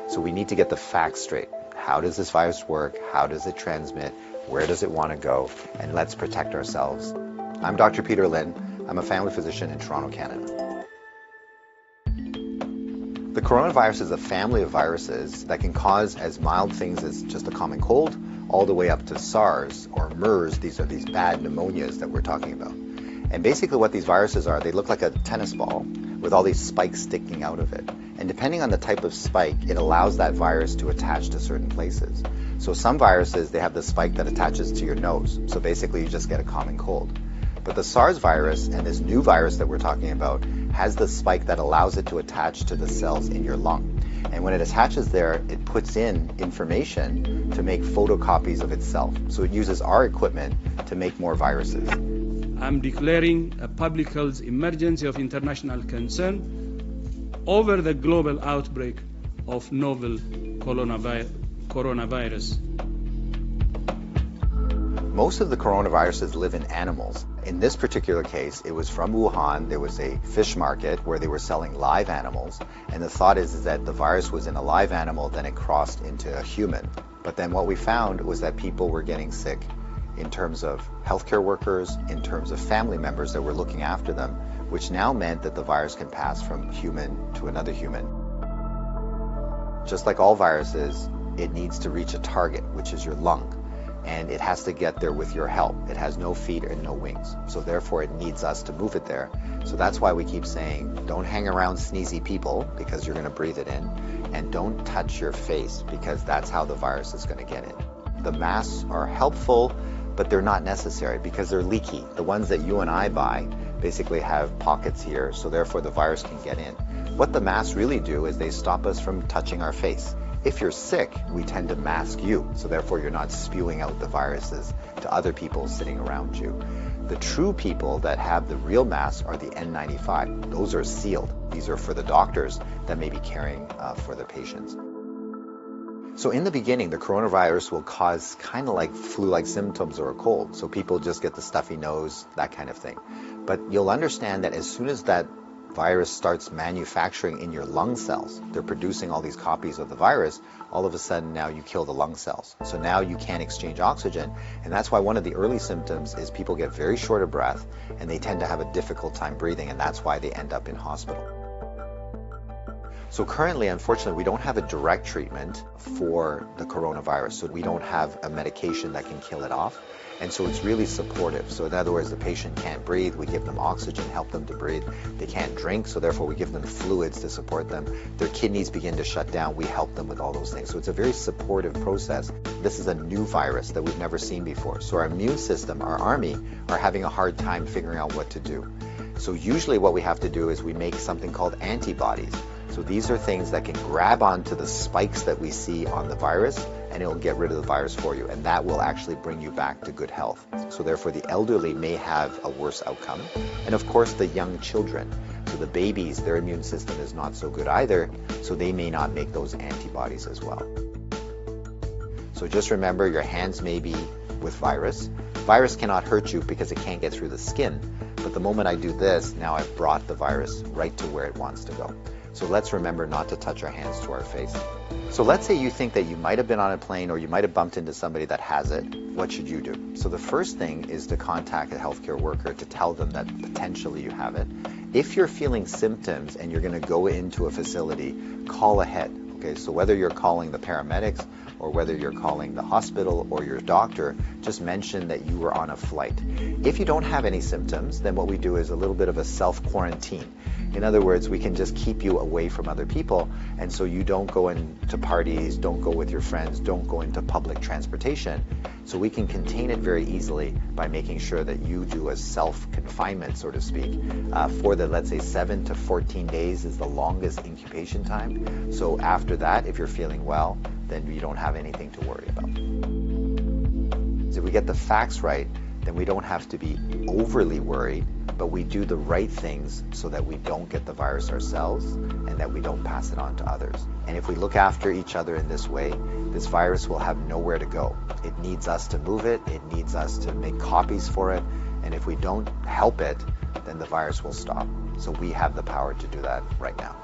So we need to get the facts straight. How does this virus work? How does it transmit? Where does it want to go? And let's protect ourselves. I'm Dr. Peter Lin. I'm a family physician in Toronto, Canada. The coronavirus is a family of viruses that can cause as mild things as just a common cold, all the way up to SARS or MERS. These are these bad pneumonias that we're talking about. And basically what these viruses are, they look like a tennis ball with all these spikes sticking out of it. And depending on the type of spike, it allows that virus to attach to certain places. So some viruses, they have the spike that attaches to your nose. So basically you just get a common cold. But the SARS virus and this new virus that we're talking about has the spike that allows it to attach to the cells in your lung. And when it attaches there, it puts in information to make photocopies of itself. So it uses our equipment to make more viruses. I'm declaring a public health emergency of international concern over the global outbreak of novel coronavirus. Most of the coronaviruses live in animals. In this particular case, it was from Wuhan. There was a fish market where they were selling live animals. And the thought is that the virus was in a live animal, then it crossed into a human. But then what we found was that people were getting sick in terms of healthcare workers, in terms of family members that were looking after them, which now meant that the virus can pass from human to another human. Just like all viruses, it needs to reach a target, which is your lung. And it has to get there with your help. It has no feet and no wings. So therefore it needs us to move it there. So that's why we keep saying, don't hang around sneezy people because you're going to breathe it in. And don't touch your face because that's how the virus is going to get in. The masks are helpful, but they're not necessary because they're leaky. The ones that you and I buy basically have pockets here, so therefore the virus can get in. What the masks really do is they stop us from touching our face. If you're sick, we tend to mask you, so therefore you're not spewing out the viruses to other people sitting around you. The true people that have the real masks are the N95. Those are sealed. These are for the doctors that may be caring for the patients. So in the beginning, the coronavirus will cause kind of like flu-like symptoms or a cold. So people just get the stuffy nose, that kind of thing. But you'll understand that as soon as that virus starts manufacturing in your lung cells, they're producing all these copies of the virus, all of a sudden now you kill the lung cells. So now you can't exchange oxygen. And that's why one of the early symptoms is people get very short of breath and they tend to have a difficult time breathing, and that's why they end up in hospital. So currently, unfortunately, we don't have a direct treatment for the coronavirus. So we don't have a medication that can kill it off. And so it's really supportive. So in other words, the patient can't breathe, we give them oxygen, help them to breathe. They can't drink, so therefore we give them fluids to support them. Their kidneys begin to shut down, we help them with all those things. So it's a very supportive process. This is a new virus that we've never seen before. So our immune system, our army, are having a hard time figuring out what to do. So usually what we have to do is we make something called antibodies. So these are things that can grab onto the spikes that we see on the virus, and it'll get rid of the virus for you, and that will actually bring you back to good health. So therefore the elderly may have a worse outcome, and of course the young children. So the babies, their immune system is not so good either, so they may not make those antibodies as well. So just remember, your hands may be with virus. Virus cannot hurt you because it can't get through the skin, but the moment I do this, now I've brought the virus right to where it wants to go. So let's remember not to touch our hands to our face. So let's say you think that you might have been on a plane or you might have bumped into somebody that has it. What should you do? So the first thing is to contact a healthcare worker to tell them that potentially you have it. If you're feeling symptoms and you're going to go into a facility, call ahead. Okay, so whether you're calling the paramedics or whether you're calling the hospital or your doctor, just mention that you were on a flight. If you don't have any symptoms, then what we do is a little bit of a self-quarantine. In other words, we can just keep you away from other people, and so you don't go into parties, don't go with your friends, don't go into public transportation. So we can contain it very easily by making sure that you do a self-confinement, so to speak, for the, let's say, 7 to 14 days is the longest incubation time. So after that, if you're feeling well, then you don't have anything to worry about. So if we get the facts right, then we don't have to be overly worried, but we do the right things so that we don't get the virus ourselves and that we don't pass it on to others. And if we look after each other in this way, this virus will have nowhere to go. It needs us to move it, it needs us to make copies for it, and if we don't help it, then the virus will stop. So we have the power to do that right now.